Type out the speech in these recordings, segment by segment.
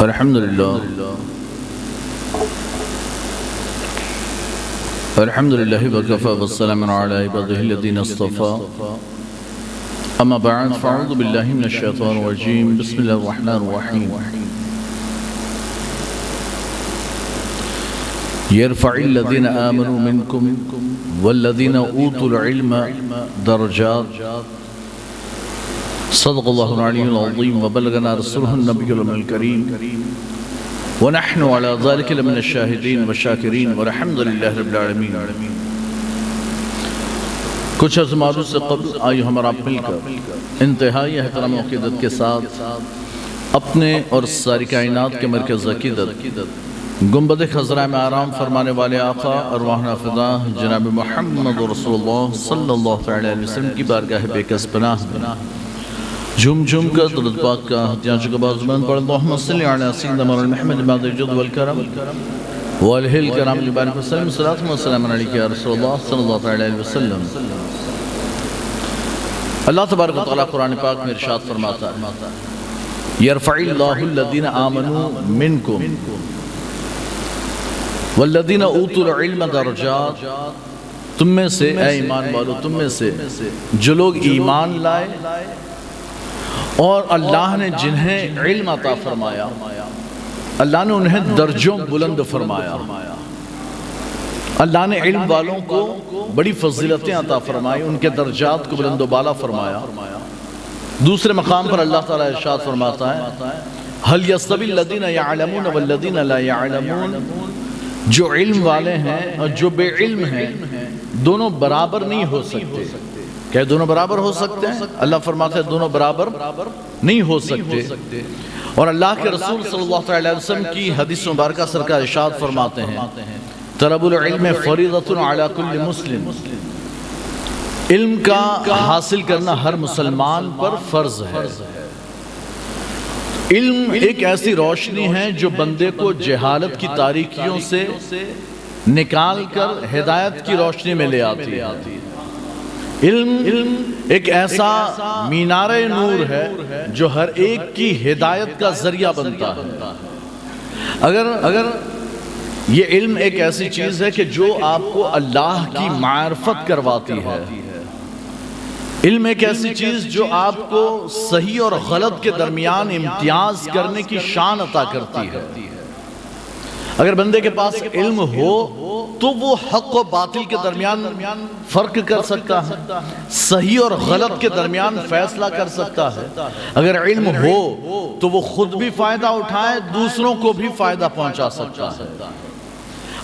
الحمد لله وكفى والسلام على عباده الذين اصطفى أما بعد فأعوذ بالله من الشيطان الرجيم بسم الله الرحمن الرحيم يرفع الذين آمنوا منكم والذين أوتوا العلم درجات صدق الله العلي العظيم وبلغنا رسوله النبي الكريم ونحن على ذلك لمن الشاهدين والشاكرين والحمد لله رب العالمين. کچھ ازماروں سے قبل آئیو ہمارا مل کر انتہائی احترام و عقیدت کے ساتھ اپنے اور ساری کائنات کے مرکز عقیدت گنبد خضراء میں آرام فرمانے والے آقا ارواحنا فدا جناب محمد رسول اللہ صلی اللہ علیہ وسلم کی بارگاہ بے کس پناہ جھوم جھوم کر درود پاک کا ہتیاں چکا بازمان پڑھ اللہم صلی علی سیدنا مولانا محمد بعد الجود والکرم والہ الکرام لبارک وسلم صلاة و سلام علیکہ یا رسول اللہ صلی اللہ علیہ وسلم. اللہ تبارک و تعالیٰ قرآن پاک میں ارشاد فرماتا ہے یرفع اللہ الذین آمنوا منکم والذین اوتوا العلم درجات. تم میں سے اے ایمان والو، تم میں سے جو لوگ ایمان لائے اور اللہ نے جنہیں علم عطا فرمایا، اللہ نے انہیں درجوں بلند فرمایا. اللہ نے علم والوں کو بڑی فضیلتیں عطا فرمائی، ان کے درجات کو بلند و بالا فرمایا. دوسرے مقام پر اللہ تعالیٰ ارشاد فرماتا ہے هل يستوي الذين يعلمون والذين لا يعلمون. جو علم والے ہیں اور جو بے علم ہیں دونوں برابر نہیں ہو سکتے. کیا دونوں برابر ہو سکتے ہیں؟ اللہ فرماتا ہے دونوں برابر نہیں ہو سکتے. اور اللہ کے رسول صلی اللہ علیہ وسلم کی حدیث مبارکہ سرکار ارشاد فرماتے ہیں طلب العلم فریضۃ علی کل مسلم. علم کا حاصل کرنا ہر مسلمان پر فرض ہے. علم ایک ایسی روشنی ہے جو بندے کو جہالت کی تاریکیوں سے نکال کر ہدایت کی روشنی میں لے آتی ہے. علم ایک ایسا مینار نور ہے جو ہر ایک کی ہدایت کا ذریعہ بنتا ہے. اگر یہ علم ایک ایسی چیز ہے کہ جو آپ کو اللہ کی معرفت کرواتی ہے. علم ایک ایسی چیز جو آپ کو صحیح اور غلط کے درمیان امتیاز کرنے کی شان عطا کرتی ہے. اگر بندے کے پاس علم ہو تو وہ حق و باطل کے درمیان فرق کر سکتا ہے، صحیح اور غلط کے درمیان فیصلہ کر سکتا ہے. اگر علم ہو تو وہ خود بھی فائدہ اٹھائے، دوسروں کو بھی فائدہ پہنچا سکتا ہے.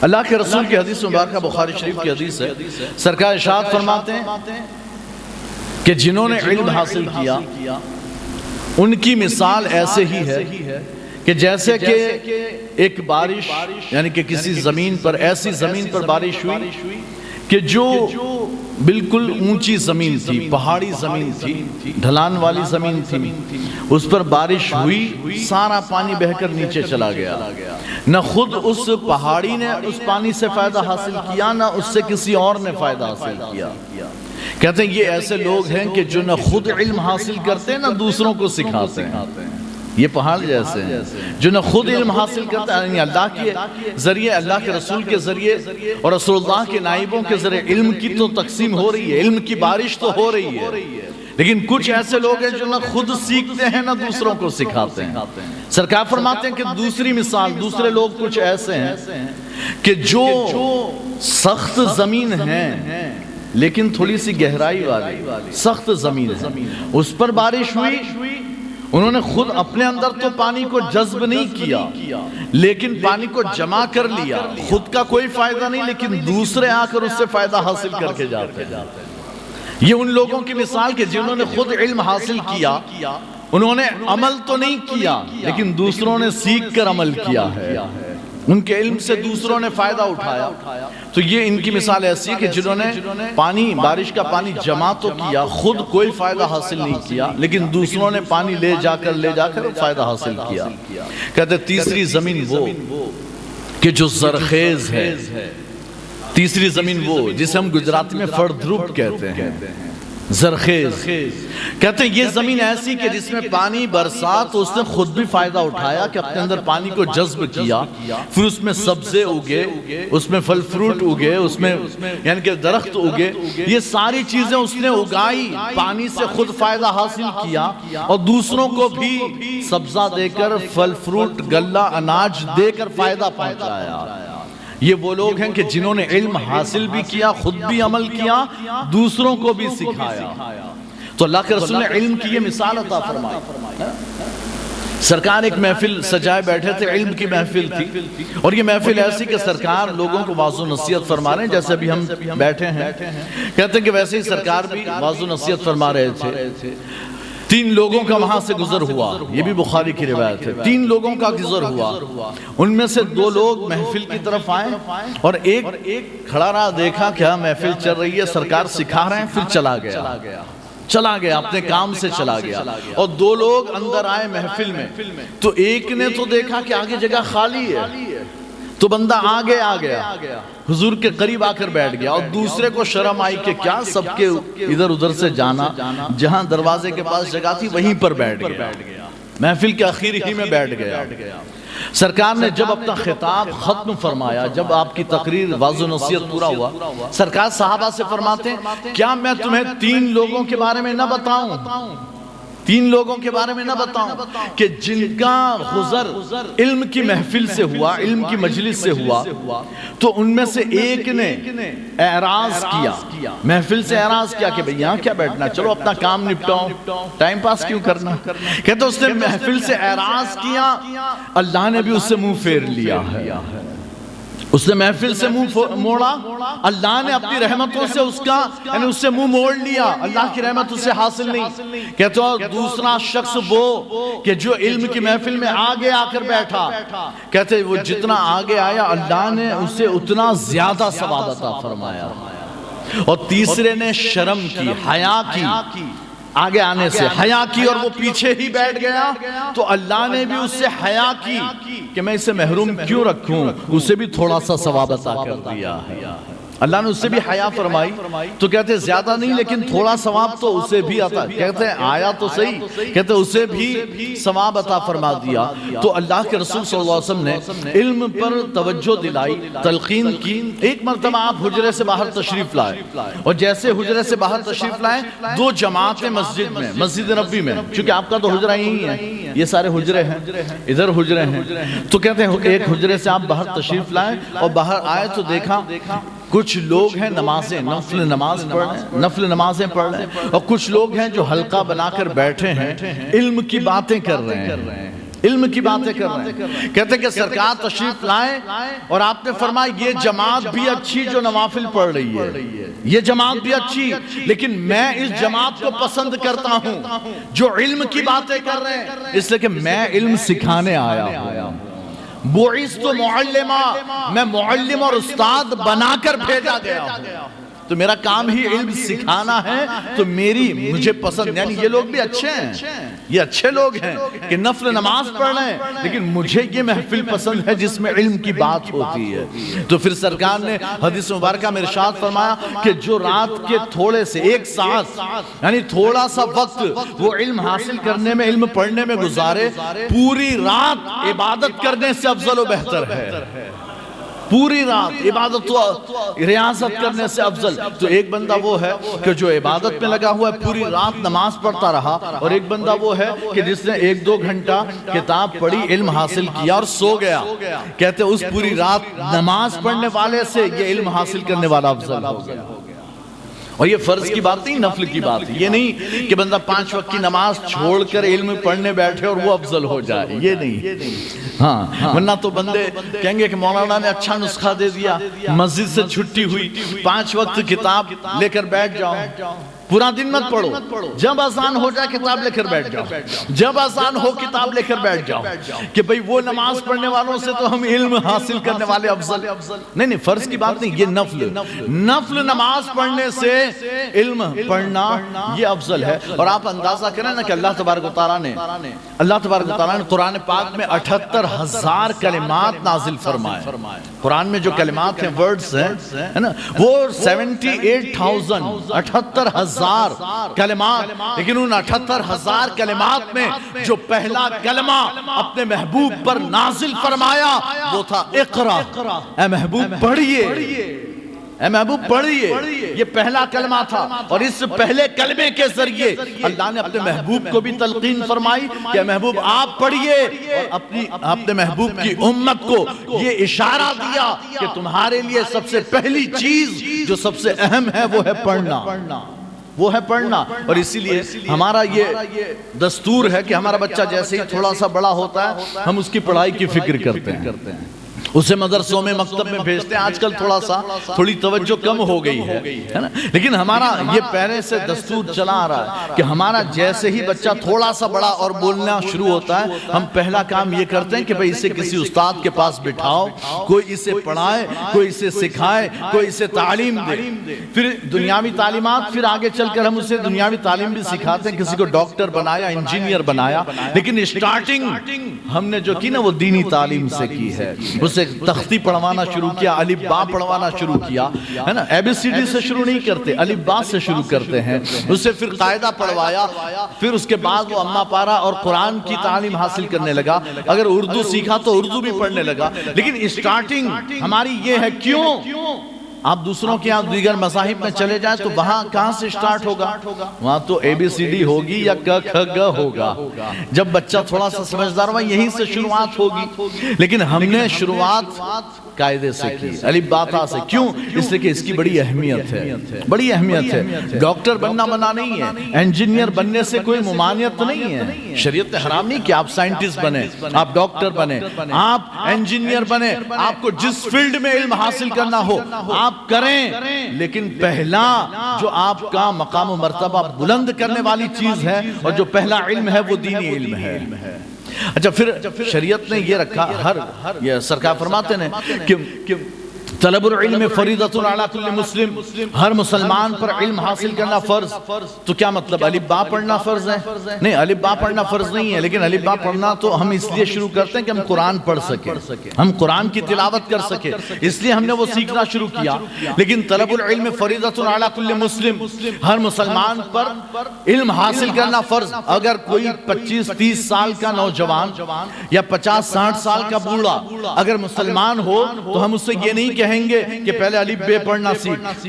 اللہ کے رسول کی حدیث مبارکہ بخاری شریف کی حدیث ہے، سرکار ارشاد فرماتے ہیں کہ جنہوں نے علم حاصل کیا ان کی مثال ایسے ہی ہے کہ جیسے کہ ایک بارش، یعنی کہ کسی زمین پر، ایسی زمین پر بارش ہوئی کہ جو بالکل اونچی زمین تھی، پہاڑی زمین تھی، ڈھلان والی زمین تھی. اس پر بارش ہوئی، سارا پانی بہہ کر نیچے چلا گیا. نہ خود اس پہاڑی نے اس پانی سے فائدہ حاصل کیا، نہ اس سے کسی اور نے فائدہ حاصل کیا. کہتے ہیں یہ ایسے لوگ ہیں کہ جو نہ خود علم حاصل کرتے ہیں نہ دوسروں کو سکھاتے ہیں. یہ پہاڑ جیسے ہیں جو نہ خود علم حاصل کرتے ہیں، یعنی اللہ کے ذریعے، اللہ کے رسول کے ذریعے اور رسول اللہ کے نائبوں کے ذریعے علم کی تو تقسیم ہو رہی ہے، علم کی بارش تو ہو رہی ہے. لیکن کچھ ایسے لوگ ہیں جو نہ خود سیکھتے ہیں نہ دوسروں کو سکھاتے ہیں. سرکار فرماتے ہیں کہ دوسری مثال، دوسرے لوگ کچھ ایسے ہیں کہ جو سخت زمین ہیں لیکن تھوڑی سی گہرائی والی سخت زمین ہے، اس پر بارش ہوئی، انہوں نے خود اپنے اندر تو پانی کو جذب نہیں کیا لیکن پانی کو جمع کر لیا. خود کا کوئی فائدہ نہیں لیکن دوسرے آ کر اس سے فائدہ حاصل کر کے جاتے ہیں. یہ ان لوگوں کی مثال کہ جنہوں نے خود علم حاصل کیا، انہوں نے عمل تو نہیں کیا لیکن دوسروں نے سیکھ کر عمل کیا ہے. ان کے علم سے دوسروں نے فائدہ اٹھایا. تو یہ ان کی مثال ایسی ہے کہ جنہوں نے پانی، بارش کا پانی جمع تو کیا، خود کوئی فائدہ حاصل نہیں کیا لیکن دوسروں نے پانی لے جا کر فائدہ حاصل کیا. کہتے تیسری زمین وہ کہ جو زرخیز ہے. تیسری زمین وہ جسے ہم گجراتی میں فردروپ کہتے ہیں. زرخیز. کہتے ہیں یہ زمین ایسی کہ جس میں پانی برسات اس نے خود بھی فائدہ اٹھایا کہ اپنے اندر پانی کو جذب کیا, پھر اس میں سبزے اگے, اس میں پھل فروٹ اگے, اس میں یعنی کہ درخت اگے, یہ ساری چیزیں اس نے اگائی, پانی سے خود فائدہ حاصل کیا اور دوسروں کو بھی سبزہ دے کر, پھل فروٹ, غلہ, اناج دے کر فائدہ پہنچایا. یہ وہ لوگ ہیں کہ جنہوں نے علم حاصل بھی کیا, خود بھی عمل کیا, دوسروں کو بھی سکھایا. تو اللہ کے رسول نے علم کی یہ مثال عطا فرمائی. سرکار ایک محفل سجائے بیٹھے تھے, علم کی محفل تھی, اور یہ محفل ایسی کہ سرکار لوگوں کو واعظ و نصیحت فرما رہے ہیں جیسے ابھی ہم بیٹھے ہیں. کہتے ہیں کہ ویسے ہی سرکار بھی واعظ و نصیحت فرما رہے تھے. 3 لوگوں کا وہاں سے گزر ہوا, یہ بھی بخاری کی روایت ہے. 3 لوگوں کا گزر ہوا, ان میں سے 2 لوگ محفل کی طرف آئے اور ایک کھڑا رہا, دیکھا کیا محفل چل رہی ہے, سرکار سکھا رہے ہیں, پھر چلا گیا اپنے کام سے چلا گیا. اور 2 لوگ اندر آئے محفل میں, تو ایک نے تو دیکھا کہ آگے جگہ خالی ہے, تو بندہ آگے آ گیا, حضور کے قریب آ کر بیٹھ گیا, اور دوسرے کو شرم آئی کہ کیا سب کے ادھر ادھر سے جانا, جہاں دروازے کے پاس جگہ تھی وہیں پر بیٹھ گیا, محفل کے آخر ہی میں بیٹھ گیا. سرکار نے جب اپنا خطاب ختم فرمایا, جب آپ کی تقریر واعظ و نصیحت پورا ہوا, سرکار صحابہ سے فرماتے ہیں کیا میں تمہیں 3 لوگوں کے بارے میں نہ بتاؤں, 3 لوگوں کے بارے میں نہ بتاؤں کہ جن کا گزر علم کی محفل سے ہوا, علم کی مجلس سے ہوا, تو ان میں سے ایک نے اعراض کیا, محفل سے اعراض کیا کہ بھئی یہاں کیا بیٹھنا, چلو اپنا کام نپٹاؤ, ٹائم پاس کیوں کرنا. کہتے اس نے محفل سے اعراض کیا, اللہ نے بھی اس سے منہ پھیر لیا ہے. اس نے محفل سے منہ موڑا, اللہ نے اپنی رحمتوں سے اس کا یعنی اس سے منہ موڑ لیا, اللہ کی رحمت اس سے حاصل نہیں. کہتے ہیں دوسرا شخص وہ کہ جو علم کی محفل میں آگے آ کر بیٹھا, کہتے ہیں وہ جتنا آگے آیا اللہ نے اسے اتنا زیادہ ثواب عطا فرمایا. اور تیسرے نے شرم کی, حیا کی, آگے آنے سے حیا کی, اور وہ پیچھے ہی بیٹھ گیا, تو اللہ نے بھی اس سے حیا کی کہ میں اسے محروم کیوں رکھوں, اسے بھی تھوڑا سا ثواب عطا کر دیا ہے. اللہ نے اس سے بھی حیا فرمائی, تو کہتے ہیں زیادہ نہیں لیکن تھوڑا ثواب تو اسے بھی عطا, کہتے ہیں آیا تو صحیح, کہتے ہیں اسے بھی ثواب عطا فرما دیا. تو اللہ کے رسول صلی اللہ علیہ وسلم نے علم پر توجہ دلائی, تلقین کی. ایک مرتبہ آپ حجرے سے باہر تشریف لائے, اور جیسے حجرے سے باہر تشریف لائے 2 جماعتیں مسجد میں, مسجد نبوی میں, چونکہ آپ کا تو حجرہ یہی ہے, یہ سارے حجرے ہیں, ادھر حجرے ہیں. تو کہتے ہیں ایک حجرے سے آپ باہر تشریف لائے اور باہر آئے تو دیکھا کچھ لوگ ہیں نمازیں, نفل نمازیں پڑھ رہے ہیں, اور کچھ لوگ ہیں جو حلقہ بنا کر بیٹھے ہیں, علم کی باتیں کر رہے ہیں, علم کی باتیں کر رہے ہیں. کہتے ہیں کہ سرکار تشریف لائے اور آپ نے فرمایا یہ جماعت بھی اچھی جو نوافل پڑھ رہی ہے, یہ جماعت بھی اچھی, لیکن میں اس جماعت کو پسند کرتا ہوں جو علم کی باتیں کر رہے ہیں, اس لیے کہ میں علم سکھانے آیا ہوں. بعثت معلما, میں معلم اور استاد بنا کر بھیجا گیا ہوں, تو میرا کام ہی علم سکھانا ہے, تو مجھے پسند, یعنی یہ لوگ بھی اچھے ہیں, یہ اچھے لوگ ہیں کہ نفل نماز پڑھ رہے ہیں, لیکن مجھے یہ محفل پسند ہے جس میں علم کی بات ہوتی ہے. تو پھر سرکار نے حدیث مبارکہ میں ارشاد فرمایا کہ جو رات کے تھوڑے سے 1 ساعت یعنی تھوڑا سا وقت وہ علم حاصل کرنے میں, علم پڑھنے میں گزارے, پوری رات عبادت کرنے سے افضل و بہتر ہے. پوری رات عبادت و ریاضت کرنے سے افضل. تو ایک بندہ وہ ہے کہ جو عبادت میں لگا ہوا ہے, پوری رات نماز پڑھتا رہا, اور ایک بندہ وہ ہے کہ جس نے 1-2 گھنٹہ کتاب پڑھی, علم حاصل کیا اور سو گیا. کہتے ہیں اس پوری رات نماز پڑھنے والے سے یہ علم حاصل کرنے والا افضل ہو گیا. اور یہ فرض کی بات نہیں, نفل کی بات ہے. یہ نہیں کہ بندہ 5 وقت کی نماز چھوڑ کر علم پڑھنے بیٹھے اور وہ افضل ہو جائے, یہ نہیں. ہاں, ورنہ تو بندے کہیں گے کہ مولانا نے اچھا نسخہ دے دیا, مسجد سے چھٹی ہوئی, 5 وقت کتاب لے کر بیٹھ جاؤ, پورا دن مت پڑھو, جب آسان ہو جائے کتاب لے کر بیٹھ جاؤ, جب آسان ہو کتاب لے کر بیٹھ جاؤ, کہ بھئی وہ نماز پڑھنے والوں سے تو ہم علم حاصل کرنے والے افضل. نہیں, فرض کی بات نہیں, یہ نفل نماز پڑھنے سے علم پڑھنا یہ افضل ہے. اور آپ اندازہ کریں نا کہ اللہ تبارک و تعالیٰ نے قرآن پاک میں 78,000 کلمات نازل فرمائے. قرآن میں جو کلمات ہیں, ورڈز ہیں نا, وہ 78,000 78,000 78,000 کلمات، لیکن ان 78,000 کلمات میں جو پہلا کلمہ اپنے محبوب پر نازل فرمایا وہ تھا اقرا، اے محبوب پڑھیے، اے محبوب پڑھیے، یہ پہلا کلمہ تھا۔ اور اس پہلے کلمے کے ذریعے اللہ نے اپنے محبوب کو بھی تلقین فرمائی کہ اے محبوب آپ پڑھیے، اور اپنے محبوب کی امت کو یہ اشارہ دیا کہ تمہارے لیے سب سے پہلی چیز جو سب سے اہم ہے وہ ہے پڑھنا، وہ ہے پڑھنا۔ اور اسی لیے ہمارا یہ دستور ہے کہ ہمارا بچہ جیسے ہی تھوڑا سا بڑا ہوتا ہے ہم اس کی پڑھائی کی فکر کرتے ہیں، اسے مدرسوں میں مکتب میں بھیجتے ہیں۔ آج کل تھوڑی توجہ کم ہو گئی ہے نا، لیکن ہمارا یہ پہلے سے دستور چلا آ رہا ہے کہ ہمارا جیسے ہی بچہ تھوڑا سا بڑا اور بولنا شروع ہوتا ہے ہم پہلا کام یہ کرتے ہیں کہ بھئی اسے کسی استاد کے پاس بٹھاؤ، کوئی اسے پڑھائے، کوئی اسے سکھائے، کوئی اسے تعلیم دے۔ پھر دنیاوی تعلیمات، پھر آگے چل کر ہم اسے دنیاوی تعلیم بھی سکھاتے ہیں، کسی کو ڈاکٹر بنایا، انجینئر بنایا، لیکن اسٹارٹنگ ہم نے جو کی نا وہ دینی تعلیم سے کی ہے۔ اسے تختی پڑھوانا شروع کیا، الف با پڑھوانا شروع کیا، ہے نا، اے بی سی ڈی سے شروع نہیں کرتے، الف با سے شروع کرتے ہیں۔ اسے پھر قاعدہ پڑھوایا، پھر اس کے بعد وہ اما پارا اور قرآن کی تعلیم حاصل کرنے لگا۔ اگر اردو سیکھا تو اردو بھی پڑھنے لگا، لیکن اسٹارٹنگ ہماری یہ ہے۔ کیوں؟ آپ دوسروں کے یہاں دیگر مذاہب میں چلے جائیں تو وہاں کہاں سے سٹارٹ ہوگا؟ وہاں تو اے بی سی ڈی ہوگی یا ک کھ گ ہوگا۔ جب بچہ تھوڑا سا سمجھدار ہوا یہیں سے شروعات ہوگی، لیکن ہم نے شروعات قاعدے سے کی، الف با تا سے۔ کیوں؟ اس لیے کہ اس کی بڑی اہمیت ہے، بڑی اہمیت ہے۔ ڈاکٹر بننا منع نہیں ہے، انجینئر بننے سے کوئی ممانعت نہیں ہے، شریعت نے حرام نہیں کہ آپ سائنٹسٹ بنے، آپ ڈاکٹر بنے، آپ انجینئر بنے، آپ کو جس فیلڈ میں علم حاصل کرنا ہو آپ کریں، لیکن پہلا جو آپ کا مقام و مرتبہ بلند کرنے والی چیز ہے اور جو پہلا علم ہے وہ دینی علم ہے۔ اچھا، پھر شریعت نے یہ رکھا، یہ سرکار فرماتے ہیں کہ طلب العلم فریضۃ علی کل مسلم، ہر مسلمان پر علم حاصل کرنا فرض۔ تو کیا مطلب الف با پڑھنا فرض ہے؟ نہیں، الف با پڑھنا فرض نہیں ہے، لیکن الف با پڑھنا تو ہم اس لیے شروع کرتے ہیں کہ ہم قرآن پڑھ سکیں، ہم قرآن کی تلاوت کر سکیں، اس لیے ہم نے وہ سیکھنا شروع کیا۔ لیکن طلب العلم فریضۃ علی کل مسلم، ہر مسلمان پر علم حاصل کرنا فرض۔ اگر کوئی 25-30 سال کا نوجوان یا 50-60 سال کا بوڑھا اگر مسلمان ہو تو ہم اس سے یہ نہیں کہیں گے کہ پہلے الف بے پڑھنا سیکھ،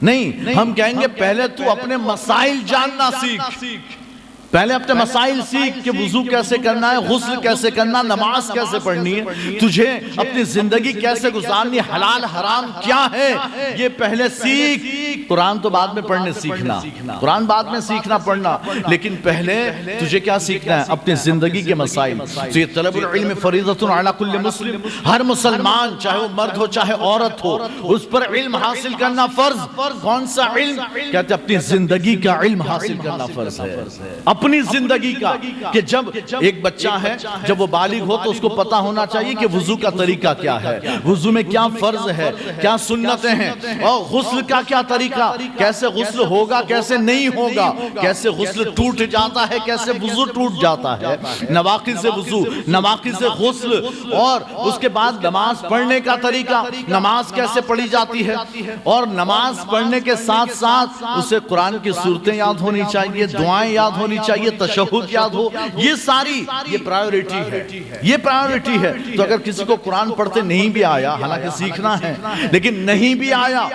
نہیں، ہم کہیں گے پہلے تو اپنے مسائل جاننا سیکھ، پہلے اپنے مسائل سیکھ کہ وضو کیسے کرنا ہے، غسل کیسے کرنا، نماز کیسے پڑھنی ہے، تجھے اپنی زندگی کیسے گزارنی، حلال حرام کیا ہے، یہ پہلے سیکھ۔ قرآن تو بعد میں پڑھنے سیکھنا، قرآن بعد میں سیکھنا پڑھنا، لیکن پہلے تجھے کیا سیکھنا ہے؟ اپنی زندگی کے مسائل۔ تو یہ طلب العلم فریضۃ علی کل مسلم، ہر مسلمان چاہے وہ مرد ہو چاہے عورت ہو اس پر علم حاصل کرنا فرض۔ کون سا علم؟ کہتے ہیں اپنی زندگی کا علم حاصل کرنا فرض ہے، اپنی زندگی کا، کہ جب ایک بچہ ہے جب وہ بالغ ہو تو اس کو پتا ہونا چاہیے کہ وضو کا طریقہ کیا ہے، وضو میں کیا فرض ہے، کیا سنتیں ہیں، اور غسل کا کیا طریقہ، کیسے غسل ہوگا کیسے نہیں ہوگا، کیسے غسل ٹوٹ جاتا ہے کیسے وضو ٹوٹ جاتا ہے، نواقض وضو، نواقض غسل، اور اس کے بعد نماز پڑھنے کا طریقہ، نماز کیسے پڑھی جاتی ہے، اور نماز پڑھنے کے ساتھ ساتھ اسے قرآن کی صورتیں یاد ہونی چاہیے، دعائیں یاد ہونی چاہیے، تشہد یاد ہو، یہ ساری یہ پرائیورٹی ہے، یہ پرائیورٹی ہے۔ تو اگر کسی کو قرآن پڑھتے نہیں بھی آیا، حالانکہ سیکھنا ہے لیکن نہیں بھی آیا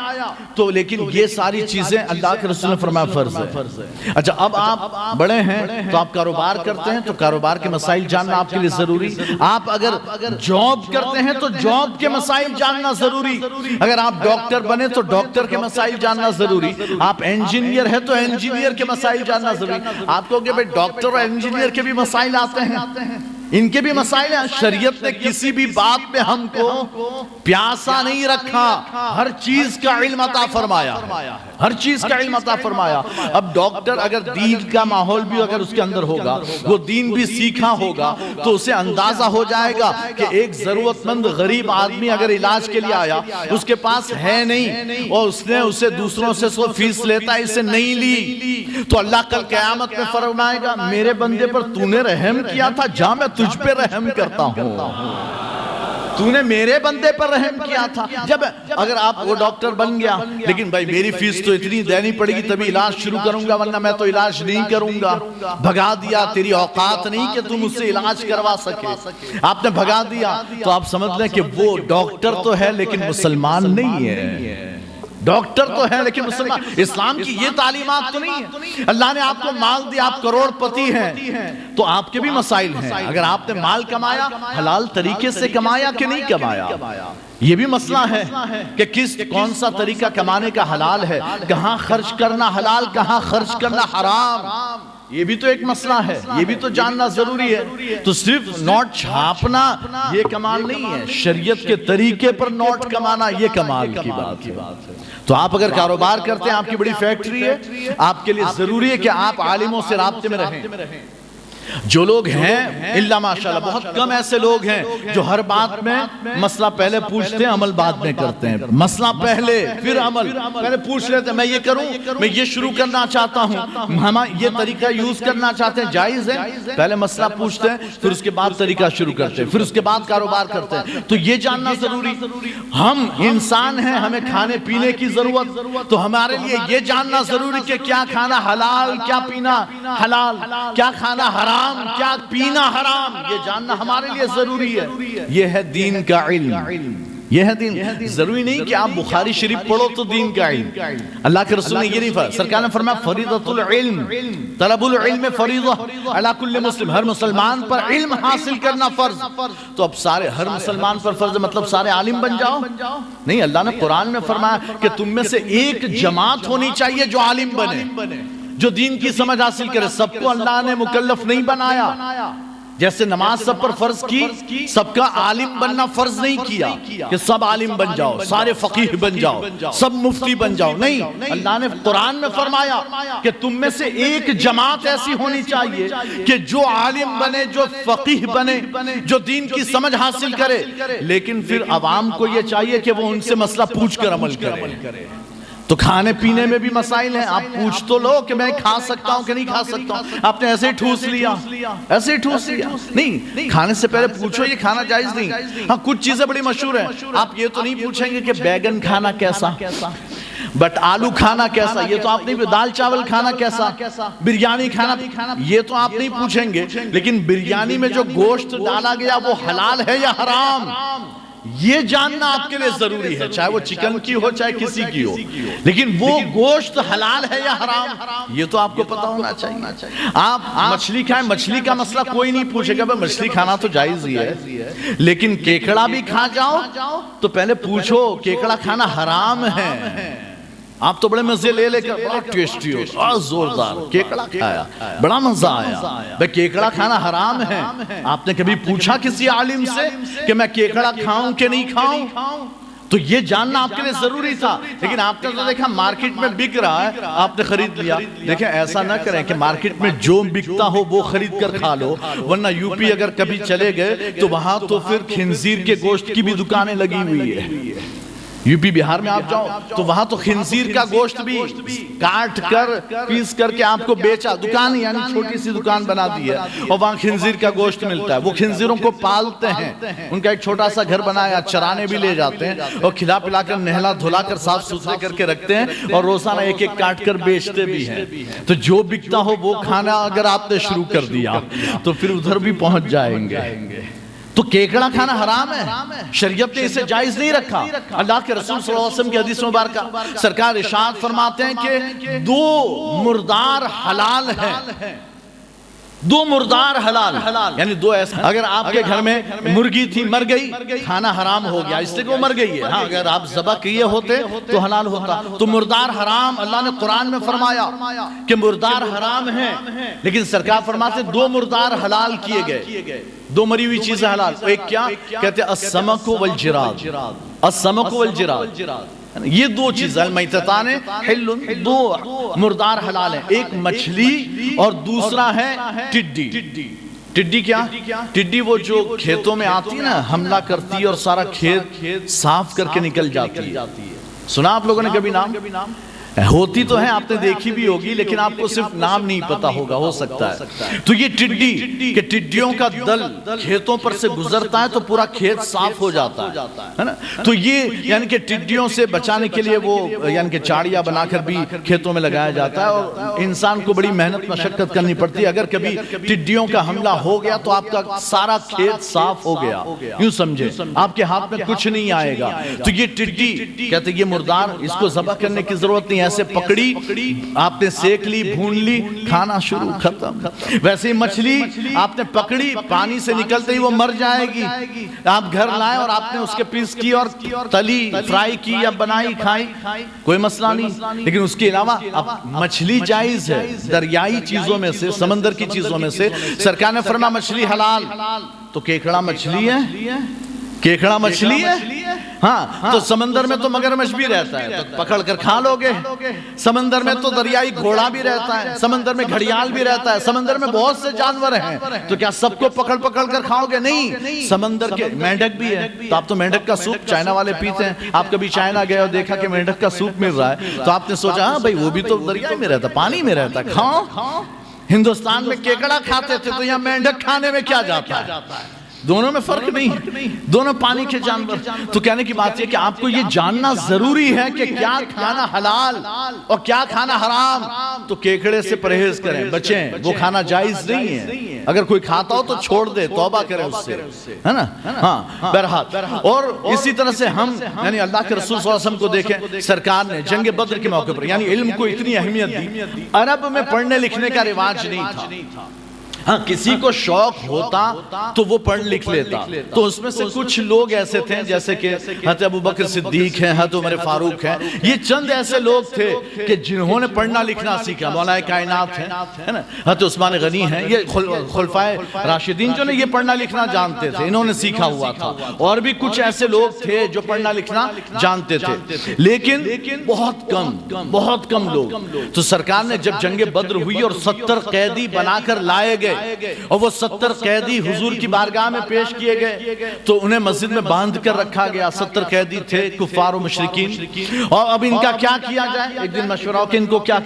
تو لیکن یہ ساری چیزیں اللہ کے رسول نے فرمایا فرض ہے۔ اچھا، اب آپ بڑے ہیں تو آپ کاروبار کرتے ہیں تو کاروبار کے مسائل جاننا آپ کے لیے ضروری، آپ اگر جاب کرتے ہیں تو جاب کے مسائل جاننا ضروری، اگر آپ ڈاکٹر بنے تو ڈاکٹر کے مسائل جاننا ضروری، آپ انجینئر ہیں تو انجینئر کے مسائل جاننا ضروری۔ آپ کو کہ ڈاکٹر اور انجینئر کے بھی مسائل آتے ہیں، ان کے بھی مسائل ہیں۔ شریعت نے کسی بھی بات میں ہم کو پیاسا نہیں رکھا، ہر چیز کا علم عطا فرمایا، ہر چیز کا علم عطا فرمایا۔ اب ڈاکٹر اگر دین کا ماحول بھی اگر اس کے اندر ہوگا، وہ دین بھی سیکھا ہوگا تو اسے اندازہ ہو جائے گا کہ ایک ضرورت مند غریب آدمی اگر علاج کے لیے آیا، اس کے پاس ہے نہیں اور اس نے اسے دوسروں سے فیس لیتا ہے، اسے نہیں لی، تو اللہ کل قیامت میں فرمائے گا میرے بندے پر تو نے رحم کیا تھا، جا میں تجھ پہ رحم کرتا ہوں۔ تو نے میرے بندے پر رحم کیا تھا. جب اگر آپ وہ ڈاکٹر بن گیا لیکن بھائی میری فیس تو اتنی دینی پڑے گی تبھی علاج شروع کروں گا ورنہ میں تو علاج نہیں کروں گا, بھگا دیا, تیری اوقات نہیں کہ تم اس سے علاج کروا سکے, آپ نے بھگا دیا, تو آپ سمجھ لیں کہ وہ ڈاکٹر تو ہے لیکن مسلمان نہیں ہے. ڈاکٹر تو ہے لیکن مسلمان, اسلام کی یہ تعلیمات تو نہیں ہے. اللہ نے آپ کو مال دیا, آپ کروڑ پتی ہیں, تو آپ کے بھی مسائل ہیں. اگر آپ نے مال کمایا حلال طریقے سے کمایا کہ نہیں کمایا, یہ بھی مسئلہ ہے کہ کون سا طریقہ کمانے کا حلال ہے, کہاں خرچ کرنا حلال, کہاں خرچ کرنا حرام, یہ بھی تو ایک مسئلہ ہے, یہ بھی تو جاننا ضروری ہے. تو صرف نوٹ چھاپنا یہ کمال نہیں ہے, شریعت کے طریقے پر نوٹ کمانا یہ کمال کی بات ہے. تو آپ اگر کاروبار کرتے ہیں, آپ کی بڑی فیکٹری ہے, آپ کے لیے ضروری ہے کہ آپ عالموں سے رابطے میں رہیں. جو لوگ ہیں اللہ ماشاءاللہ بہت کم ایسے لوگ ہیں جو ہر بات میں مسئلہ پہلے پوچھتے ہیں عمل بعد میں کرتے ہیں. مسئلہ پہلے پھر عمل, پہلے پوچھ لیتے ہیں میں یہ کروں, میں یہ شروع کرنا چاہتا ہوں, ہم یہ طریقہ یوز کرنا چاہتے ہیں, جائز ہے, پہلے مسئلہ پوچھتے ہیں پھر اس کے بعد طریقہ شروع کرتے ہیں, پھر اس کے بعد کاروبار کرتے ہیں. تو یہ جاننا ضروری, ہم انسان ہیں, ہمیں کھانے پینے کی ضرورت, تو ہمارے لیے یہ جاننا ضروری کہ کیا کھانا حلال, کیا پینا حلال, کیا کھانا حرام, کیا پینا حرام, یہ جاننا ہمارے لیے ضروری ہے. یہ ہے دین کا علم, یہ ہے دین. ضروری نہیں کہ آپ بخاری شریف پڑھو تو دین کا علم. اللہ کے رسول نے یہ نہیں فرمایا, سرکار نے فرمایا فریضۃ العلم, طلب العلم فریضہ علی کل مسلم, ہر مسلمان پر علم حاصل کرنا فرض. تو اب سارے ہر مسلمان پر فرض مطلب سارے عالم بن جاؤ نہیں. اللہ نے قرآن میں فرمایا کہ تم میں سے ایک جماعت ہونی چاہیے جو عالم بنے, جو دین کی سمجھ حاصل کرے. سب کو اللہ نے مکلف نہیں بنایا, جیسے نماز سب پر فرض کی, سب کا عالم بننا فرض نہیں کیا کہ سب عالم بن جاؤ, سارے فقیہ بن جاؤ, سب مفتی بن جاؤ. نہیں, اللہ نے قرآن میں فرمایا کہ تم میں سے ایک جماعت ایسی ہونی چاہیے کہ جو عالم بنے, جو فقیہ بنے, جو دین کی سمجھ حاصل کرے, لیکن پھر عوام کو یہ چاہیے کہ وہ ان سے مسئلہ پوچھ کر عمل کرے. تو کھانے پینے میں بھی مسائل ہیں, آپ پوچھ تو لو کہ میں کھا سکتا ہوں کہ نہیں کھا سکتا ہوں. آپ نے ایسے ہی ٹھوس لیا, ایسے ہی ٹھوس لیا. نہیں, کھانے سے پہلے پوچھو یہ کھانا جائز نہیں. ہاں کچھ چیزیں بڑی مشہور ہیں, آپ یہ تو نہیں پوچھیں گے کہ بیگن کھانا کیسا, بٹ آلو کھانا کیسا, یہ تو آپ نہیں, دال چاول کھانا کیسا, بریانی کھانا, یہ تو آپ نہیں پوچھیں گے. لیکن بریانی میں جو گوشت ڈالا گیا وہ حلال ہے یا حرام, یہ جاننا آپ کے لیے ضروری ہے, چاہے وہ چکن کی ہو چاہے کسی کی ہو. لیکن وہ گوشت حلال ہے یا حرام یہ تو آپ کو پتا ہونا چاہیے. آپ مچھلی کھائیں, مچھلی کا مسئلہ کوئی نہیں پوچھے گا, مچھلی کھانا تو جائز ہی ہے, لیکن کیکڑا بھی کھا جاؤ تو پہلے پوچھو کیکڑا کھانا حرام ہے. آپ تو بڑے مزے لے کر بڑا ٹیسٹی ہو, بہت زوردار کیکڑا کھایا, بڑا مزہ آیا. بھئی کیکڑا کھانا حرام ہے, آپ نے کبھی پوچھا کسی عالم سے کہ میں کیکڑا کھاؤں کہ نہیں کھاؤں؟ تو یہ جاننا آپ کے لیے ضروری تھا. لیکن آپ نے تو دیکھا مارکیٹ میں بک رہا ہے, آپ نے خرید لیا. دیکھیں ایسا نہ کریں کہ مارکیٹ میں جو بکتا ہو وہ خرید کر کھا لو, ورنہ یو پی اگر کبھی چلے گئے تو وہاں تو پھر خنزیر کے گوشت کی بھی دکانیں لگی ہوئی ہے. یو پی بہار میں آپ جاؤ تو وہاں تو خنزیر کا گوشت بھی کاٹ کر پیس کر کے آپ کو بیچا, دکان یعنی چھوٹی سی دکان بنا دی ہے, اور وہاں خنزیر کا گوشت ملتا ہے. وہ خنزیروں کو پالتے ہیں, ان کا ایک چھوٹا سا گھر بنایا, چرانے بھی لے جاتے ہیں اور کھلا پلا کر نہلا دھلا کر صاف ستھرے کر کے رکھتے ہیں, اور روزانہ ایک ایک کاٹ کر بیچتے بھی ہیں. تو جو بکتا ہو وہ کھانا اگر آپ نے شروع کر دیا تو پھر ادھر بھی پہنچ جائیں گے. تو کیکڑا کھانا حرام ہے, شریعت نے اسے جائز نہیں رکھا. اللہ کے رسول صلی اللہ علیہ وسلم کی حدیث مبارکہ سرکار ارشاد فرماتے ہیں کہ 2 مردار حلال ہیں, 2 مردار حلال, یعنی 2 ایسا. اگر آپ کے گھر میں مرغی تھی مر گئی, کھانا حرام ہو گیا, اس سے کہ وہ مر گئی ہے. ہاں اگر آپ ذبح کیے ہوتے تو حلال ہوتا. تو مردار حرام, اللہ نے قرآن میں فرمایا کہ مردار حرام ہیں, لیکن سرکار فرماتے 2 مردار حلال کیے گئے, 2 مری ہوئی چیزیں حلال. ایک کیا کہتے ہیں, السمک والجراد, السمک والجراد, یہ 2 چیزیں المیتتان حل, 2 مردار حلال ہیں. ایک مچھلی اور دوسرا ہے ٹڈی. ٹڈی کیا, ٹڈی وہ جو کھیتوں میں آتی ہے نا, حملہ کرتی ہے اور سارا کھیت صاف کر کے نکل جاتی ہے. سنا آپ لوگوں نے کبھی نام؟ ہوتی تو ہے، آپ نے دیکھی بھی ہوگی، لیکن آپ کو صرف نام نہیں پتا ہوگا، ہو سکتا ہے۔ تو یہ ٹڈی کہ ٹڈیوں کا دل کھیتوں پر سے گزرتا ہے تو پورا کھیت صاف ہو جاتا ہے نا۔ تو یہ یعنی کہ ٹڈیوں سے بچانے کے لیے وہ یعنی کہ چاڑیاں بنا کر بھی کھیتوں میں لگایا جاتا ہے، اور انسان کو بڑی محنت مشقت کرنی پڑتی ہے۔ اگر کبھی ٹڈیوں کا حملہ ہو گیا تو آپ کا سارا کھیت صاف ہو گیا، یوں سمجھے، آپ کے ہاتھ میں کچھ نہیں آئے گا۔ تو یہ ٹڈی کہتے ہیں یہ مردار، اس کو ذبح کرنے کی ضرورت نہیں، ایسے پکڑی آپ نے سیک لی، بھون لی، کھانا شروع، ختم۔ ویسے ہی مچھلی آپ نے پکڑی، پانی سے نکلتے ہی وہ مر جائے گی، آپ گھر لائے اور آپ نے اس کے پیس کی اور تلی، فرائی کی یا بنائی، کھائی، کوئی مسئلہ نہیں۔ لیکن اس کے علاوہ اب مچھلی جائز ہے، دریائی چیزوں میں سے، سمندر کی چیزوں میں سے سرکار نے فرمایا مچھلی حلال۔ تو کیکڑا مچھلی ہے، کیکڑا مچھلی ہے، ہاں، تو سمندر میں تو مگرمچھ بھی رہتا ہے، تو پکڑ کر کھا لو گے۔ سمندر میں تو دریائی گھوڑا بھی رہتا ہے، سمندر میں گھڑیال بھی رہتا ہے، سمندر میں بہت سے جانور ہیں، تو کیا سب کو پکڑ پکڑ کر کھاؤ گے؟ نہیں، سمندر کے مینڈک بھی ہے، تو آپ تو مینڈک کا سوپ چائنا والے پیتے ہیں۔ آپ کبھی چائنا گئے اور دیکھا کہ مینڈک کا سوپ مل رہا ہے، تو آپ نے سوچا ہاں بھائی وہ بھی تو دریائی میں رہتا، پانی میں رہتا، کھاؤ۔ ہندوستان میں کیکڑا کھاتے تھے تو یہاں مینڈک کھانے میں کیا جاتا ہے؟ دونوں میں فرق نہیں، دونوں پانی کے جانور۔ تو کہنے کی بات یہ کہ آپ کو یہ جاننا ضروری ہے کہ کیا کھانا حلال اور کیا کھانا حرام۔ تو کیکڑے سے پرہیز کریں، بچیں، وہ کھانا جائز نہیں ہے، اگر کوئی کھاتا ہو تو چھوڑ دے، توبہ کرے اس سے، ہے نا۔ ہاں بہرحال، اور اسی طرح سے ہم یعنی اللہ کے رسول صلی اللہ علیہ وسلم کو دیکھیں، سرکار نے جنگ بدر کے موقع پر یعنی علم کو اتنی اہمیت دی۔ عرب میں پڑھنے لکھنے کا رواج نہیں تھا، ہاں کسی کو شوق ہوتا تو وہ پڑھ لکھ لیتا، تو اس میں سے کچھ لوگ ایسے تھے جیسے کہ حضرت ابو بکر صدیق ہیں، حضرت عمر فاروق ہیں، یہ چند ایسے لوگ تھے کہ جنہوں نے پڑھنا لکھنا سیکھا۔ مولا کائنات ہیں، حضرت عثمان غنی ہیں، یہ خلفائے راشدین جو نے یہ پڑھنا لکھنا جانتے تھے، انہوں نے سیکھا ہوا تھا۔ اور بھی کچھ ایسے لوگ تھے جو پڑھنا لکھنا جانتے تھے، لیکن بہت کم لوگ۔ تو سرکار نے جب جنگ بدر ہوئی اور 70 قیدی بنا کر لائے گئے اور وہ 70 قیدی حضور کی بارگاہ میں پیش کیے گئے، تو انہیں مسجد میں باندھ کر رکھا گیا۔ 70 قیدی تھے کفار و مشرکین، اور اب ان کا کیا کیا جائے؟ ایک دن مشورہ ہو کہ ان کو کیا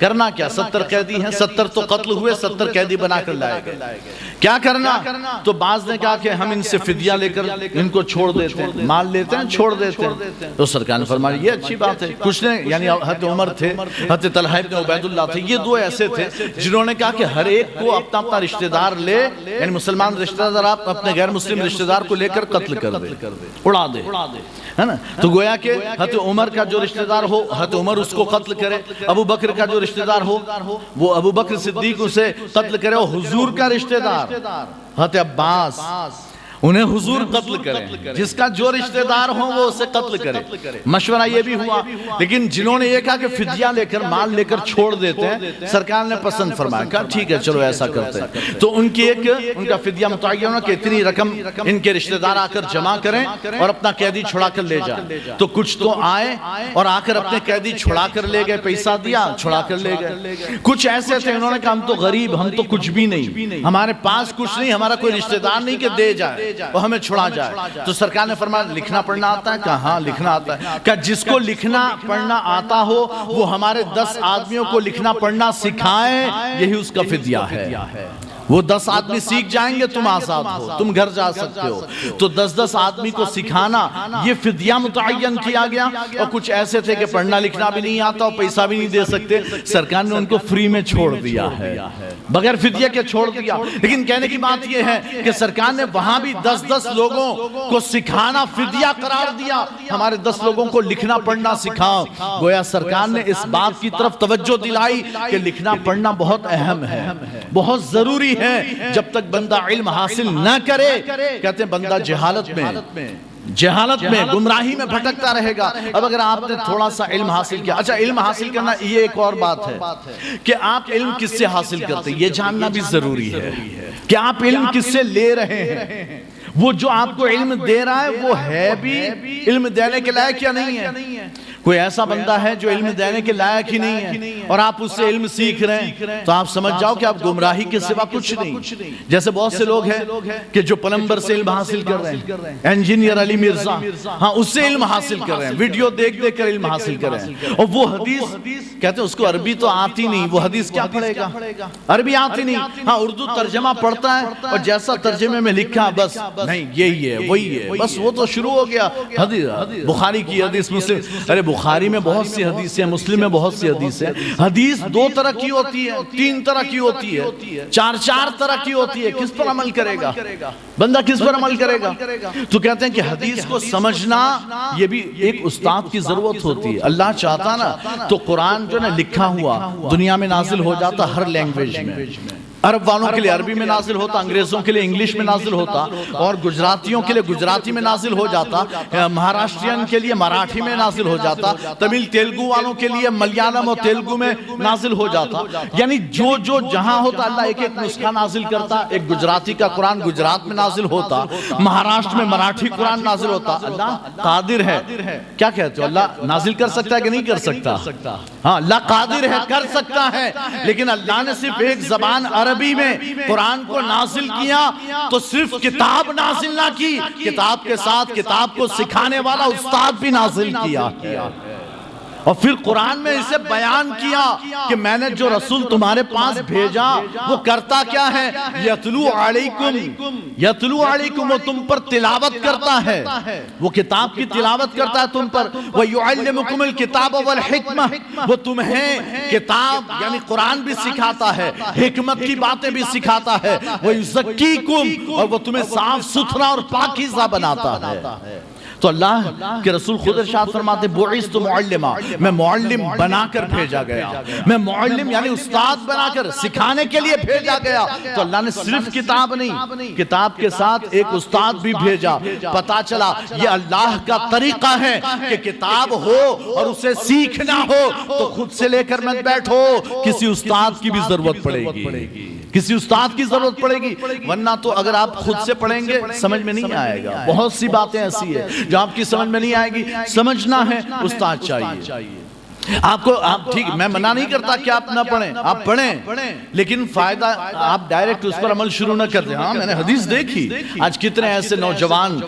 کرنا کیا؟ 70 قیدی ہیں، 70 تو قتل ہوئے، 70 قیدی بنا کر لائے گئے، کیا کرنا؟ تو بعض نے کہا کہ ہم ان سے فدیہ لے کر ان کو چھوڑ دیتے ہیں، مال لیتے ہیں، چھوڑ دیتے ہیں۔ تو سرکار نے فرمایا یہ اچھی بات ہے۔ کچھ نے یعنی حضرت عمر تھے، حضرت طلحہ بن عبید اللہ تھے، یہ دو ایسے تھے جنہوں نے کہا کہ ہر ایک کو اپنا اپنا رشتہ دار لے، یعنی مسلمان رشتہ دار آپ اپنے غیر مسلم رشتہ دار کو لے کر قتل کر دے، اڑا دے، ہے نا۔ تو گویا کہ حضرت عمر کا جو رشتہ دار ہو حضرت عمر اس کو قتل کرے، ابو بکر کا جو رشتہ دار ہو وہ ابو بکر صدیق اسے قتل کرے، اور حضور کا رشتہ دار حضرت عباس انہیں حضور قتل کریں، جس کا جو رشتہ دار ہوں وہ اسے قتل کرے۔ مشورہ یہ بھی ہوا، لیکن جنہوں نے یہ کہا کہ فدیہ لے کر مال لے کر چھوڑ دیتے ہیں، سرکار نے پسند فرمایا، کہا ٹھیک ہے چلو ایسا کرتے ہیں۔ تو ان کا فدیہ متعین ہوا کہ اتنی رقم ان کے رشتہ دار آ کر جمع کریں اور اپنا قیدی چھڑا کر لے جائیں۔ تو کچھ تو آئے اور آ کر اپنے قیدی چھڑا کر لے گئے، پیسہ دیا چھڑا کر لے گئے۔ کچھ ایسے تھے انہوں نے کہا ہم تو غریب، ہم تو کچھ بھی نہیں، ہمارے پاس کچھ نہیں، ہمارا کوئی رشتہ دار نہیں کہ دے جائے وہ ہمیں چھڑا جائے۔ تو سرکار نے فرمایا لکھنا پڑھنا آتا ہے؟ کہا ہاں لکھنا آتا ہے۔ کہ جس کو لکھنا پڑھنا آتا ہو وہ ہمارے 10 آدمیوں کو لکھنا پڑھنا سکھائے، یہی اس کا فدیہ ہے۔ وہ 10 آدمی سیکھ جائیں گے، تم آزاد ہو، تم گھر جا سکتے ہو۔ تو 10 آدمی کو سکھانا یہ فدیہ متعین کیا گیا۔ اور کچھ ایسے تھے کہ پڑھنا لکھنا بھی نہیں آتا اور پیسہ بھی نہیں دے سکتے، سرکار نے ان کو فری میں چھوڑ دیا ہے، بغیر فدیہ کے چھوڑ دیا۔ لیکن کہنے کی بات یہ ہے کہ سرکار نے وہاں بھی 10 لوگوں کو سکھانا فدیہ قرار دیا، ہمارے 10 لوگوں کو لکھنا پڑھنا سکھاؤ۔ گویا سرکار نے اس بات کی طرف توجہ دلائی کہ لکھنا پڑھنا بہت اہم ہے، بہت ضروری ہے۔ جب تک بندہ علم حاصل نہ کرے، کہتے ہیں بندہ جہالت میں گمراہی میں بھٹکتا رہے گا۔ اب اگر آپ نے تھوڑا سا علم حاصل کیا، اچھا علم حاصل کرنا یہ ایک اور بات ہے کہ آپ علم کس سے حاصل کرتے ہیں، یہ جاننا بھی ضروری ہے کہ آپ علم کس سے لے رہے ہیں۔ وہ جو آپ کو علم دے رہا ہے وہ ہے بھی علم دینے کے لائق یا نہیں ہے؟ کوئی ایسا بندہ ہے جو علم دینے کے لائق ہی نہیں ہے اور آپ اس سے علم سیکھ رہے ہیں تو آپ سمجھ جاؤ کہ آپ گمراہی کے سوا کچھ نہیں. جیسے بہت سے لوگ ہیں کہ جو پلمبر سے علم حاصل کر رہے ہیں, انجینئر علی مرزا, ہاں اس سے علم حاصل کر رہے ہیں, ویڈیو دیکھ دیکھ کر علم حاصل کر رہے ہیں, اور وہ حدیث کہتے ہیں اس کو عربی تو آتی نہیں, وہ حدیث کیا پڑھے گا, عربی آتی نہیں, ہاں اردو ترجمہ پڑھتا ہے اور جیسا ترجمے میں لکھا بس نہیں یہی ہے وہی ہے, بس وہ تو شروع ہو گیا. حدیث بخاری کی حدیث, مسلم, ارے بخاری میں بہت سی حدیث ہیں, مسلم میں بہت سی حدیث ہیں. حدیث 2 طرح کی ہوتی ہے, 3 طرح کی ہوتی ہے, 4 طرح کی ہوتی ہے. کس پر عمل کرے گا بندہ, کس پر عمل کرے گا؟ تو کہتے ہیں کہ حدیث کو سمجھنا یہ بھی ایک استاد کی ضرورت ہوتی ہے. اللہ چاہتا نا تو قرآن جو نا لکھا ہوا دنیا میں نازل ہو جاتا ہر لینگویج میں. عرب والوں کے لیے عربی میں نازل ہوتا, انگریزوں کے لیے انگلش میں نازل ہوتا, اور گجراتیوں کے لیے گجراتی میں نازل ہو جاتا, مہاراشٹرین کے لیے مراٹھی میں نازل ہو جاتا, تمل تیلگو والوں کے لیے ملیالم اور تیلگو میں نازل ہو جاتا. یعنی جو جہاں ہوتا اللہ ایک ایک نسخہ نازل کرتا. ایک گجراتی کا قرآن گجرات میں نازل ہوتا, مہاراشٹر میں مراٹھی قرآن نازل ہوتا. اللہ قادر ہے. کیا کہتے ہو, اللہ نازل کر سکتا ہے کہ نہیں کر سکتا؟ ہاں اللہ قادر ہے, کر سکتا ہے, لیکن اللہ نے صرف ایک زبان عربی میں قرآن کو نازل کیا تو صرف کتاب نازل نہ کی, کتاب کے ساتھ کتاب کو سکھانے والا استاد بھی نازل کیا ہے. اور پھر قرآن میں اسے بیان کیا کہ میں نے جو رسول تمہارے پاس بھیجا وہ کرتا کیا ہے, یتلو علیکم, وہ تم پر تلاوت کرتا ہے, وہ کتاب کی تلاوت کرتا ہے تم پر. وَيُعَلِّمُكُمُ الْكِتَابَ وَالْحِكْمَةِ, وہ تمہیں کتاب یعنی قرآن بھی سکھاتا ہے, حکمت کی باتیں بھی سکھاتا ہے. وَيُزَكِّيكُمْ, اور وہ تمہیں صاف ستھرا اور پاکیزہ بناتا ہے. تو اللہ کے رسول خود ارشاد فرماتے بعثت معلما, میں معلم بنا کر بھیجا گیا, میں معلم یعنی استاد بنا کر سکھانے کے لیے بھیجا گیا. تو اللہ نے صرف کتاب نہیں, کتاب کے ساتھ ایک استاد بھی بھیجا. پتا چلا یہ اللہ کا طریقہ ہے کہ کتاب ہو اور اسے سیکھنا ہو تو خود سے لے کر مت بیٹھو, کسی استاد کی بھی ضرورت پڑے گی, کسی استاد کی ضرورت پڑے گی, ورنہ تو اگر آپ خود سے پڑھیں گے سمجھ میں نہیں آئے گا. بہت سی باتیں ایسی ہیں جو آپ کی سمجھ میں نہیں آئے گی, سمجھنا ہے استاد چاہیے. آپ کو ٹھیک میں منع نہیں کرتا کہ آپ نہ پڑھیں, آپ پڑھیں, لیکن فائدہ آپ ڈائریکٹ اس پر عمل شروع نہ کر دیں. ہاں میں نے حدیث دیکھی, آج کتنے ایسے نوجوان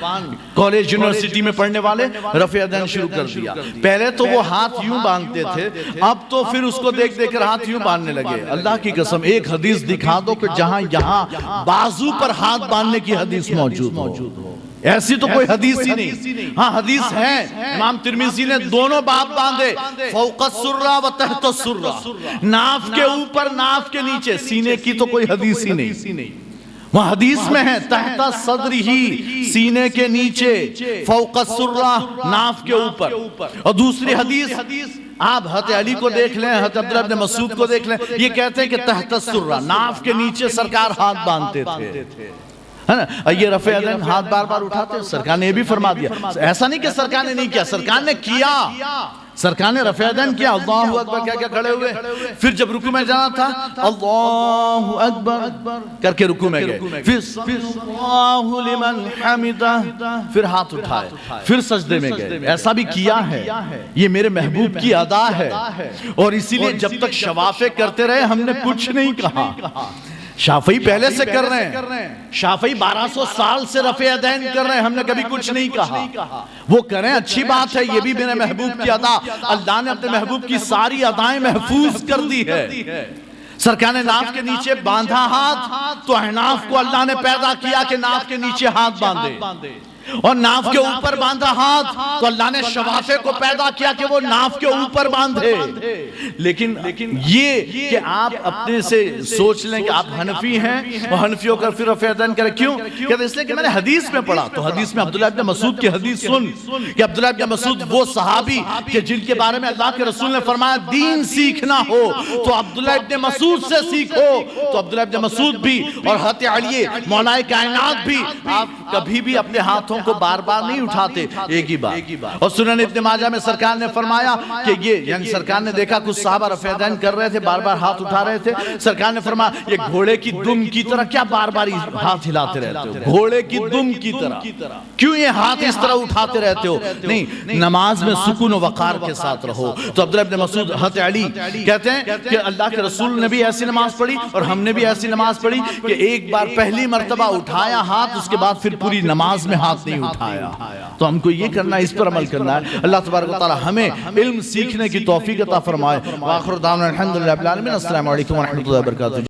کالج یونیورسٹی میں پڑھنے والے رفع یدین شروع کر دیا. پہلے تو وہ ہاتھ یوں باندھتے تھے, اب تو پھر اس کو دیکھ دیکھ کر ہاتھ یوں باندھنے لگے. اللہ کی قسم ایک حدیث دکھا دو کہ جہاں یہاں بازو پر ہاتھ باندھنے کی حدیث موجود ہو, ایسی تو کوئی حدیث ہی نہیں. ہاں حدیث ہے, امام ترمذی نے دونوں باب باندھے, فوق السرہ و تحت السرہ, ناف کے اوپر ناف کے نیچے. سینے کی تو کوئی حدیث ہی نہیں, وہ حدیث میں ہے تحت صدر ہی, سینے کے نیچے, فوق السرہ ناف کے اوپر. اور دوسری حدیث آپ حضرت علی کو دیکھ لیں, حضرت عبداللہ بن مسعود کو دیکھ لیں, یہ کہتے ہیں کہ تحت السرہ ناف کے نیچے سرکار ہاتھ باندھتے تھے. یہ رفع یدین ہاتھ بار بار اٹھاتے ہیں, سرکار نے یہ بھی فرما دیا. ایسا نہیں کہ سرکار نے نہیں کیا, سرکار نے کیا, سرکار نے رفع یدین کیا. اللہ اکبر کیا کیا کھڑے ہوئے, پھر جب رکوع میں جانا تھا اللہ اکبر کر کے رکوع میں گئے, پھر اللہ لمن حمدہ, پھر ہاتھ اٹھائے, پھر سجدے میں گئے. ایسا بھی کیا ہے, یہ میرے محبوب کی ادا ہے. اور اسی لیے جب تک شوافع کرتے رہے ہم نے کچھ نہیں کہا. شافعی پہلے سے کر رہے ہیں, شافعی 1200 سال سے رفع یدین کر رہے ہیں, ہم نے کبھی کچھ نہیں کہا. وہ کریں اچھی بات ہے, یہ بھی میرے محبوب کی ادا. اللہ نے اپنے محبوب کی ساری ادائیں محفوظ کر دی ہے. سرکار نے ناف کے نیچے باندھا ہاتھ تو احناف کو اللہ نے پیدا کیا کہ ناف کے نیچے ہاتھ باندھے, اور ناف کے اوپر باندھا ہاتھ تو اللہ نے شوافع کو پیدا کیا کہ وہ ناف کے اوپر باندھے. لیکن یہ کہ آپ اپنے سے سوچ لیں کہ آپ حنفی ہیں اور حنفیوں کا پھر رفع یدین کریں. کیوں کہتے اس لیے کہ میں نے حدیث میں پڑھا, تو حدیث میں عبداللہ ابن مسعود کی حدیث سن کہ عبداللہ ابن مسعود وہ صحابی کہ جن کے بارے میں اللہ کے رسول نے فرمایا دین سیکھنا ہو تو عبداللہ ابن مسعود سے سیکھو. تو عبداللہ ابن مسعود بھی اور حضرت علی مولا کائنات بھی, آپ کبھی بھی اپنے ہاتھوں ہاتھوں کو بار بار نہیں اٹھاتے، ایک ہی بار. اور سنن ابن ماجہ میں سرکار نے فرمایا کہ یہ یعنی سرکار نے دیکھا کچھ صحابہ رفع یدین کر رہے تھے، بار بار ہاتھ اٹھا رہے تھے. سرکار نے فرمایا یہ گھوڑے کی دم کی طرح کیا بار بار ہاتھ ہلاتے رہتے ہو؟ گھوڑے کی دم کی طرح کیوں یہ ہاتھ اس طرح اٹھاتے رہتے ہو؟ نہیں، نماز میں سکون و وقار کے ساتھ رہو. تو عبداللہ ابن مسعود حضرت علی کہتے ہیں کہ اللہ کے رسول نے بھی ایسی نماز پڑھی اور ہم نے بھی ایسی نماز پڑھی کہ ایک بار پہلی مرتبہ اٹھایا ہاتھ، اس کے بعد پھر پوری نماز میں ہاتھ نہیں اٹھایا. تو ہم کو یہ کرنا ہے، اس پر عمل کرنا ہے. اللہ تبارک و تعالی ہمیں علم سیکھنے کی توفیق عطا فرمائے. وآخر دعوانا الحمدللہ رب العالمین. السلام علیکم ورحمۃ اللہ وبرکاتہ.